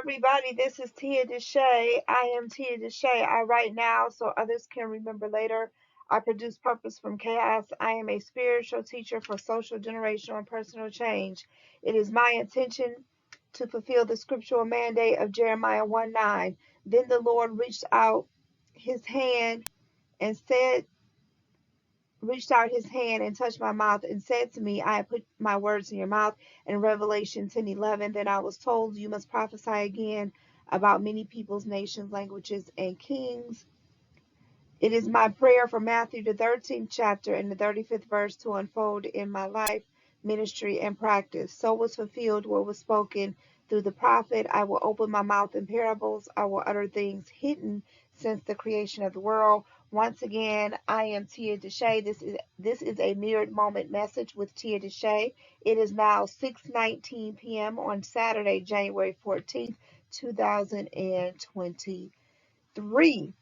everybody, this is Tia DeShay. I am Tia DeShay. I write now so others can remember later. I produce Purpose from Chaos. I am a spiritual teacher for social, generational, and personal change. It is my intention to fulfill the scriptural mandate of Jeremiah 1:9. Then the Lord his hand and said, reached out his hand and touched my mouth and said to me, I have put my words in your mouth. In Revelation 10:11, then I was told, you must prophesy again about many peoples, nations, languages, and kings. It is my prayer for Matthew, the 13th chapter and the 35th verse to unfold in my life, ministry, and practice. So was fulfilled what was spoken through the prophet. I will open my mouth in parables. I will utter things hidden since the creation of the world. Once again, I am Tia DeShay. This is a mirrored moment message with Tia DeShay. It is now 6:19 p.m. on Saturday, January 14th, 2023.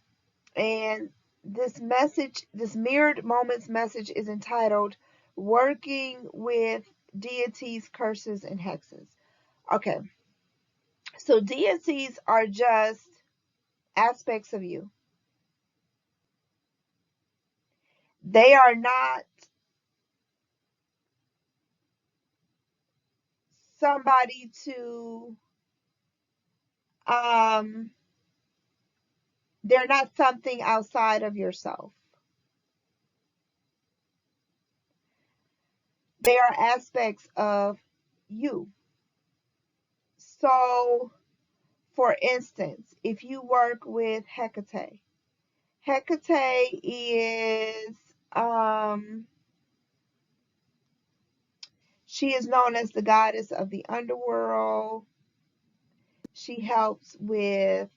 And this mirrored moments message is entitled Working with Deities, Curses, and Hexes. Okay, so deities are just aspects of you. They are not somebody um, they're not something outside of yourself. They are aspects of you. So, for instance, if you work with Hecate, Hecate is she is known as the goddess of the underworld. She helps with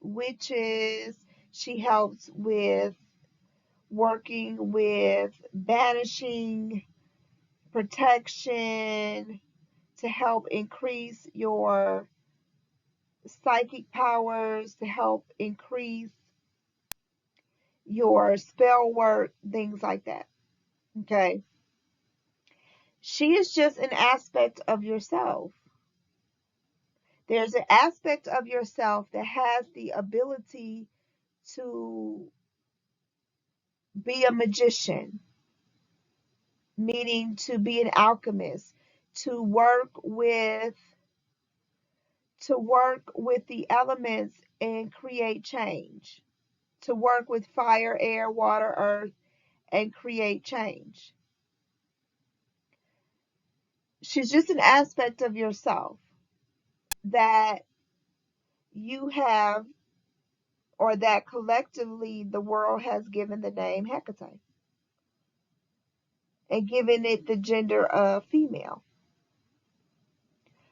witches. She helps with working with banishing, protection, to help increase your psychic powers, to help increase your spell work, things like that. Okay. She is just an aspect of yourself. There's an aspect of yourself that has the ability to be a magician, meaning to be an alchemist, to work with the elements and create change, to work with fire, air, water, earth, and create change. She's just an aspect of yourself that you have, or that collectively the world has given the name Hecate and given it the gender of female.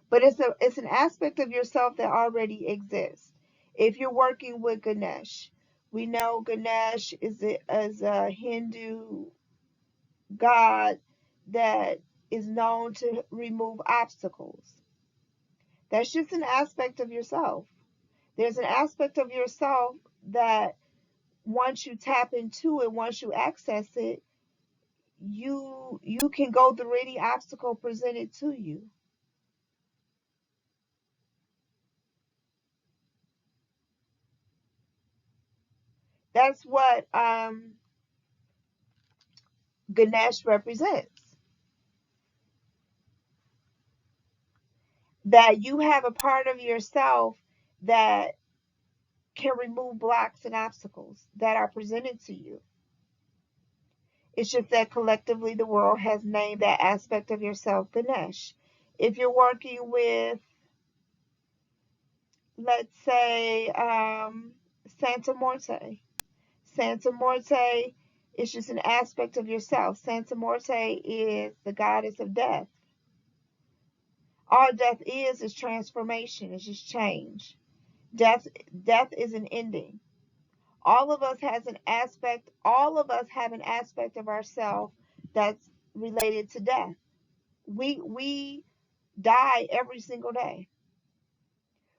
But it's an aspect of yourself that already exists. If you're working with Ganesh, we know Ganesh is a Hindu god that is known to remove obstacles. That's just an aspect of yourself. There's an aspect of yourself that once you tap into it, once you access it, you can go through any obstacle presented to you. That's what Ganesh represents. That you have a part of yourself that can remove blocks and obstacles that are presented to you. It's just that collectively the world has named that aspect of yourself Ganesh. If you're working with, let's say, Santa Morte, Santa Morte is just an aspect of yourself. Santa Morte is the goddess of death. All death is transformation, it's just change. Death is an ending. All of us have an aspect of ourselves that's related to death. We die every single day.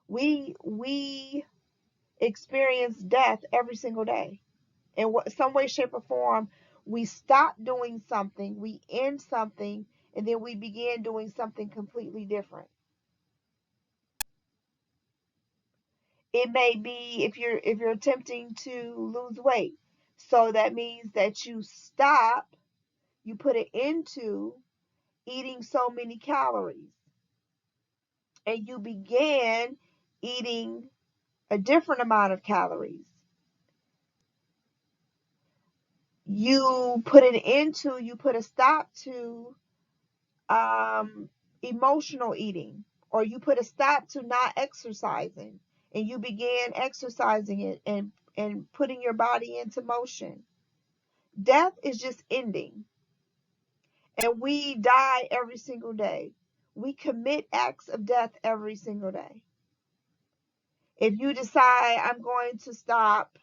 We experience death every single day. In some way, shape, or form, we stop doing something, we end something, and then we begin doing something completely different. It may be if you're attempting to lose weight. So that means that you stop, you put it into eating so many calories, and you began eating a different amount of calories. You put a stop to emotional eating, or you put a stop to not exercising, and you began exercising it and putting your body into motion. Death is just ending, and we die every single day. We commit acts of death every single day. If you decide I'm going to stop,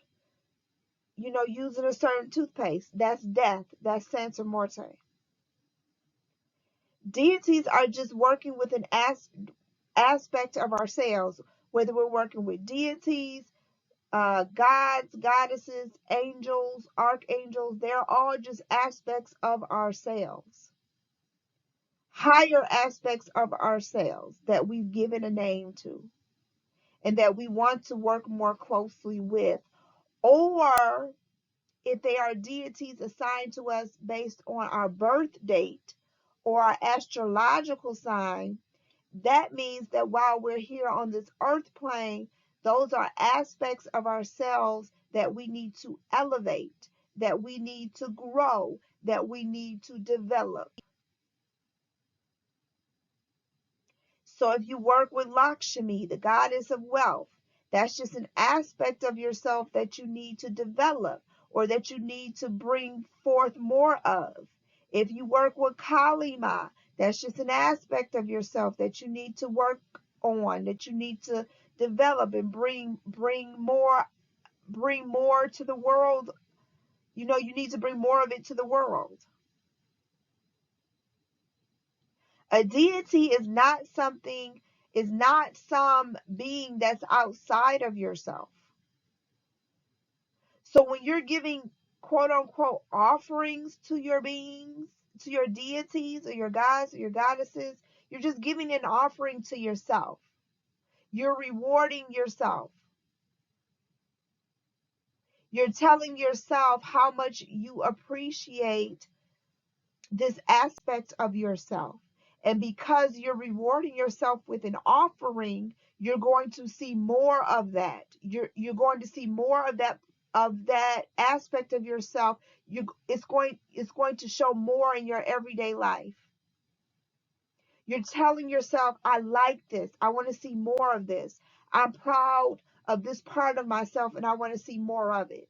using a certain toothpaste, that's death. That's Santa Morte. Deities are just working with an aspect of ourselves, whether we're working with deities, gods, goddesses, angels, archangels, they're all just aspects of ourselves, higher aspects of ourselves that we've given a name to and that we want to work more closely with. Or if they are deities assigned to us based on our birth date or our astrological sign, that means that while we're here on this earth plane, those are aspects of ourselves that we need to elevate, that we need to grow, that we need to develop. So if you work with Lakshmi, the goddess of wealth, that's just an aspect of yourself that you need to develop or that you need to bring forth more of. If you work with Kali Ma, that's just an aspect of yourself that you need to work on, that you need to develop and bring more to the world. You need to bring more of it to the world. A deity is not some being that's outside of yourself. So when you're giving quote unquote offerings to your beings, to your deities or your gods or your goddesses, you're just giving an offering to yourself. You're rewarding yourself. You're telling yourself how much you appreciate this aspect of yourself. And because you're rewarding yourself with an offering, you're going to see more of that. You're going to see more of that aspect of yourself. It's going to show more in your everyday life. You're telling yourself, I like this. I want to see more of this. I'm proud of this part of myself and I want to see more of it.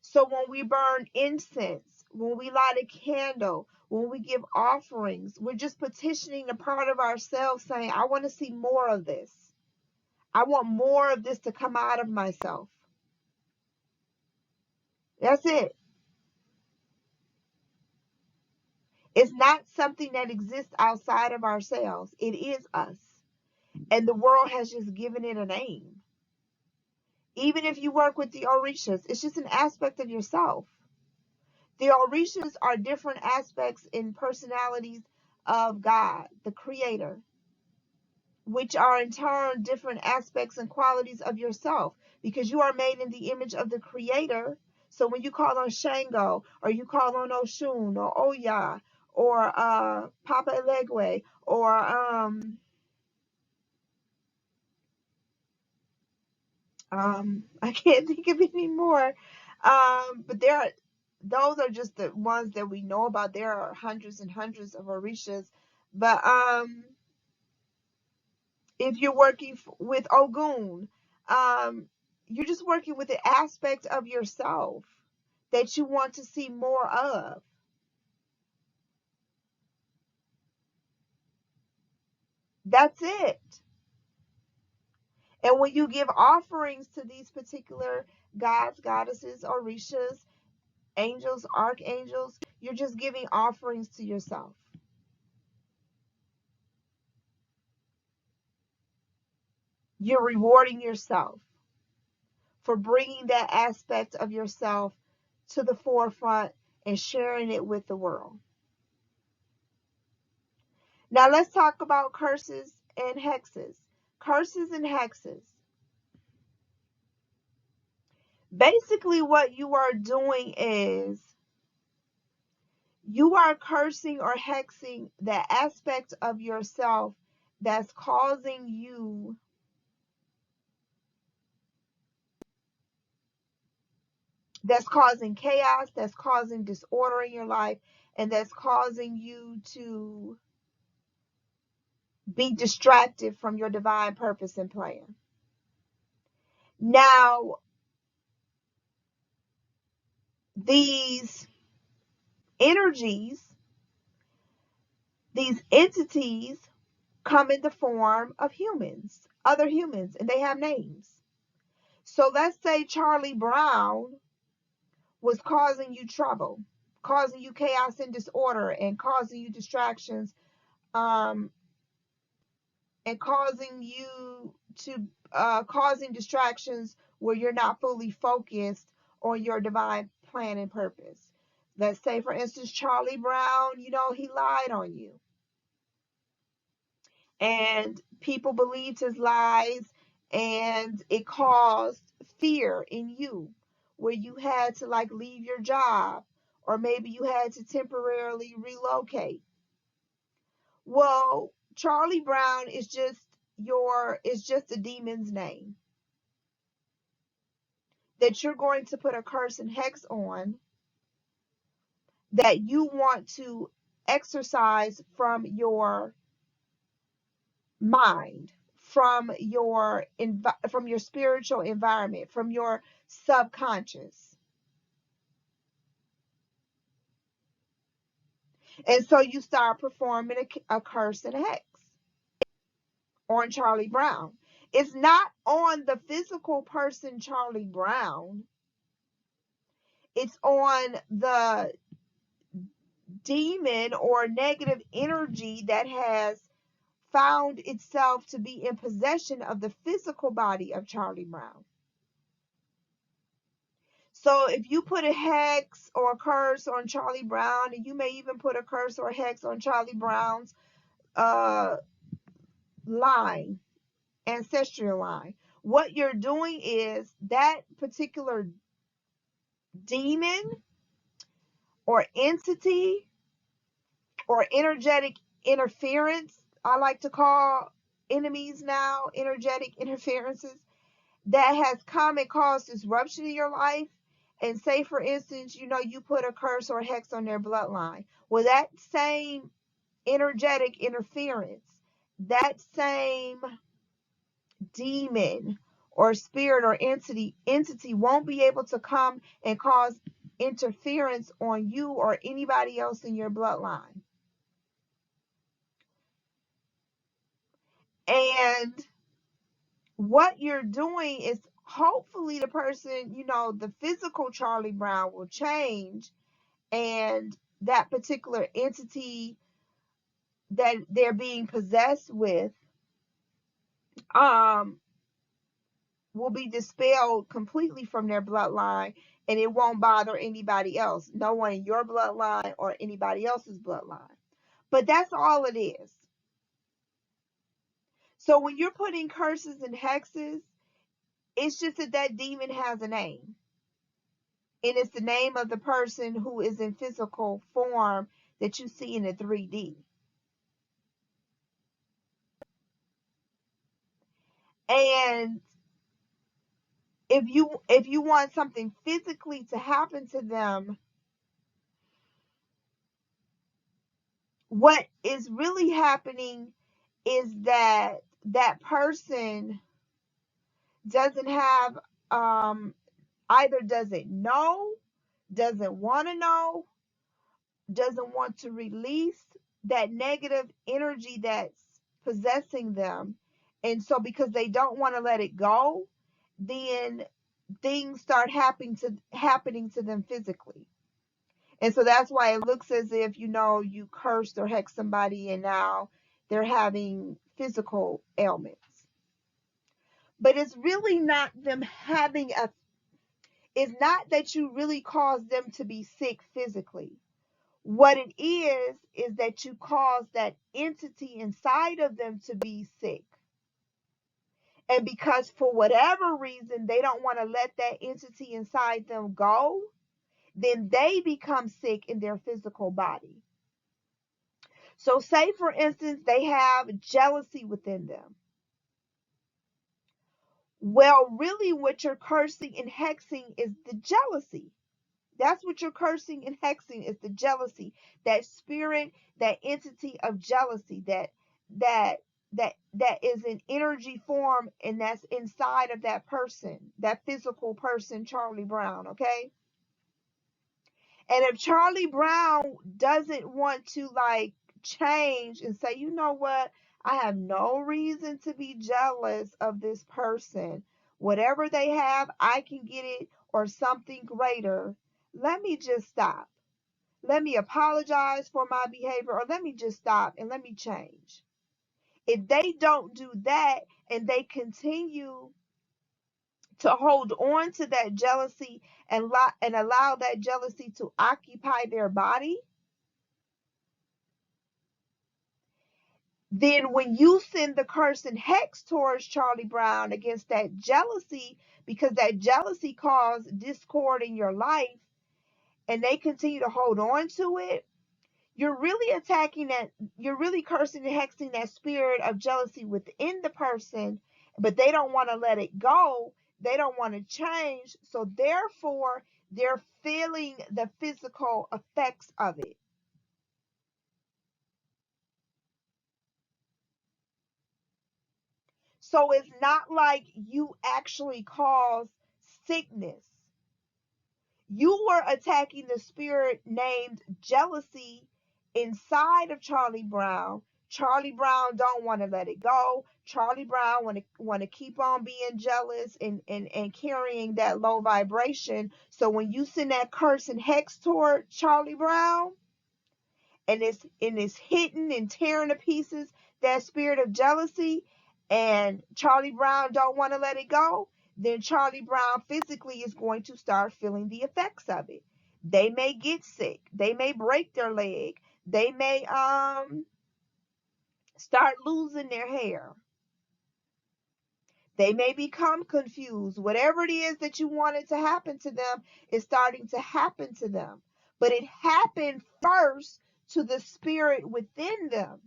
So when we burn incense, when we light a candle, when we give offerings, we're just petitioning a part of ourselves saying, I want to see more of this. I want more of this to come out of myself. That's it. It's not something that exists outside of ourselves. It is us. And the world has just given it a name. Even if you work with the Orishas, it's just an aspect of yourself. The Orishas are different aspects in personalities of God, the Creator, which are in turn different aspects and qualities of yourself, because you are made in the image of the Creator. So when you call on Shango, or you call on Oshun, or Oya, or Papa Elegwe, or I can't think of any more. But those are just the ones that we know about. There are hundreds and hundreds of Orishas. But if you're working with Ogun, you're just working with the aspect of yourself that you want to see more of. That's it. And when you give offerings to these particular gods, goddesses, orishas, angels, archangels, you're just giving offerings to yourself. You're rewarding yourself for bringing that aspect of yourself to the forefront and sharing it with the world. Now let's talk about curses and hexes. curses and hexes. Basically, what you are doing is you are cursing or hexing the aspect of yourself that's causing you, that's causing chaos, that's causing disorder in your life, and that's causing you to be distracted from your divine purpose and plan. Now, these energies, these entities come in the form of humans, other humans, and they have names. So let's say Charlie Brown was causing you trouble, causing you chaos and disorder, and causing you distractions, um, and causing you to causing distractions where you're not fully focused on your divine plan and purpose. Let's say, for instance, Charlie Brown, he lied on you, and people believed his lies, and it caused fear in you where you had to like leave your job, or maybe you had to temporarily relocate. Well, Charlie Brown is just a demon's name that you're going to put a curse and hex on, that you want to exercise from your mind, from your spiritual environment, from your subconscious. And so you start performing a curse and a hex on Charlie Brown. It's not on the physical person Charlie Brown. It's on the demon or negative energy that has found itself to be in possession of the physical body of Charlie Brown. So if you put a hex or a curse on Charlie Brown, and you may even put a curse or a hex on Charlie Brown's line, ancestral line, what you're doing is that particular demon or entity or energetic interference, I like to call enemies now, energetic interferences, that has come and caused disruption in your life. And say, for instance, you put a curse or a hex on their bloodline. Well, that same energetic interference, that same demon or spirit or entity won't be able to come and cause interference on you or anybody else in your bloodline. And what you're doing is, hopefully the person, the physical Charlie Brown will change, and that particular entity that they're being possessed with will be dispelled completely from their bloodline, and it won't bother anybody else, no one in your bloodline or anybody else's bloodline. But that's all it is. So when you're putting curses and hexes, it's just that demon has a name, and it's the name of the person who is in physical form that you see in the 3D. And if you want something physically to happen to them, what is really happening is that that person doesn't have, either doesn't know, doesn't want to know, doesn't want to release that negative energy that's possessing them. And so because they don't want to let it go, then things start happening to them physically. And so that's why it looks as if, you cursed or hexed somebody and now they're having physical ailments. But it's really not them having it's not that you really cause them to be sick physically. What it is that you cause that entity inside of them to be sick. And because for whatever reason they don't want to let that entity inside them go, then they become sick in their physical body. So say for instance they have jealousy within them. Well, really what you're cursing and hexing is the jealousy. That's what you're cursing and hexing is the jealousy, that spirit, that entity of jealousy, that that is an energy form, and that's inside of that person, that physical person, Charlie Brown, okay? And if Charlie Brown doesn't want to like change and say, you know what, I have no reason to be jealous of this person. Whatever they have, I can get it or something greater. Let me just stop. Let me apologize for my behavior, or let me just stop and let me change. If they don't do that and they continue to hold on to that jealousy and allow that jealousy to occupy their body, then when you send the curse and hex towards Charlie Brown against that jealousy, because that jealousy caused discord in your life, and they continue to hold on to it, you're really attacking that, you're really cursing and hexing that spirit of jealousy within the person, but they don't want to let it go. They don't want to change. So therefore, they're feeling the physical effects of it. So it's not like you actually cause sickness. You were attacking the spirit named jealousy inside of Charlie Brown. Charlie Brown don't want to let it go. Charlie Brown want to keep on being jealous and carrying that low vibration. So when you send that curse and hex toward Charlie Brown, and it's hitting and tearing to pieces that spirit of jealousy, and Charlie Brown don't want to let it go, then Charlie Brown physically is going to start feeling the effects of it. They may get sick, they may break their leg, they may start losing their hair, they may become confused. Whatever it is that you wanted to happen to them is starting to happen to them, but it happened first to the spirit within them.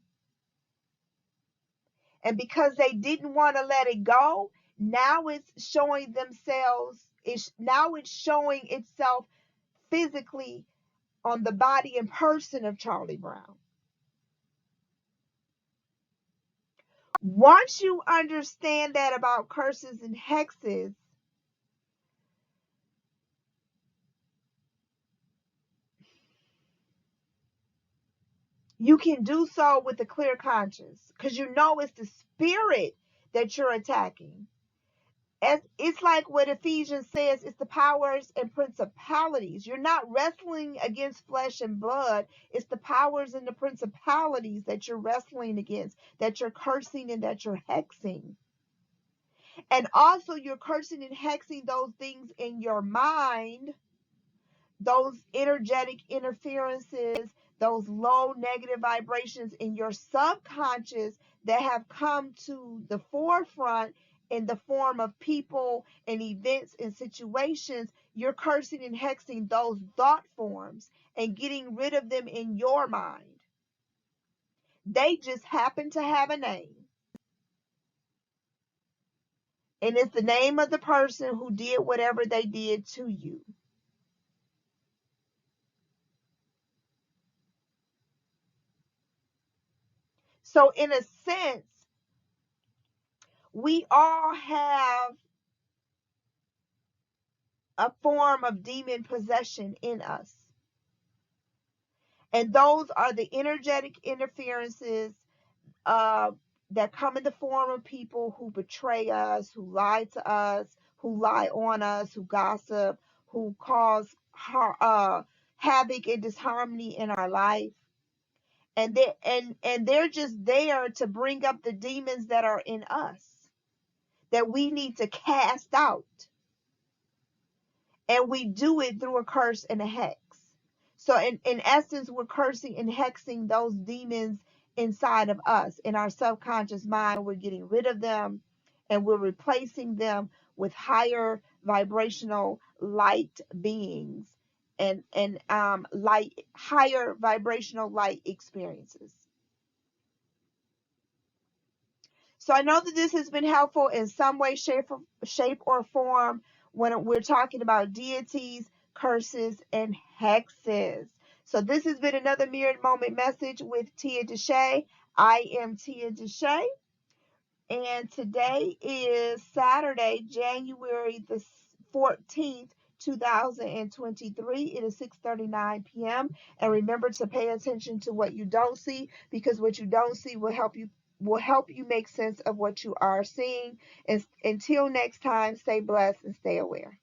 And because they didn't want to let it go, now it's showing themselves, now it's showing itself physically on the body and person of Charlie Brown. Once you understand that about curses and hexes, you can do so with a clear conscience, because you know it's the spirit that you're attacking. As it's like what Ephesians says, it's the powers and principalities. You're not wrestling against flesh and blood. It's the powers and the principalities that you're wrestling against, that you're cursing and that you're hexing. And also you're cursing and hexing those things in your mind, those energetic interferences, those low negative vibrations in your subconscious that have come to the forefront in the form of people and events and situations. You're cursing and hexing those thought forms and getting rid of them in your mind. They just happen to have a name. And it's the name of the person who did whatever they did to you. So in a sense, we all have a form of demon possession in us. And those are the energetic interferences uh, that come in the form of people who betray us, who lie to us, who lie on us, who gossip, who cause havoc and disharmony in our life. And they're just there to bring up the demons that are in us that we need to cast out. And we do it through a curse and a hex. So in essence, we're cursing and hexing those demons inside of us. In our subconscious mind, we're getting rid of them and we're replacing them with higher vibrational light beings and light higher vibrational light experiences. So I know that this has been helpful in some way, shape or form when we're talking about deities, curses, and hexes. So this has been another Mirrored Moment message with Tia DeShay. I am Tia DeShay, and today is Saturday, January the 14th, 2023. It is 6:39 p.m. And remember to pay attention to what you don't see, because what you don't see will help you make sense of what you are seeing. And until next time, stay blessed and stay aware.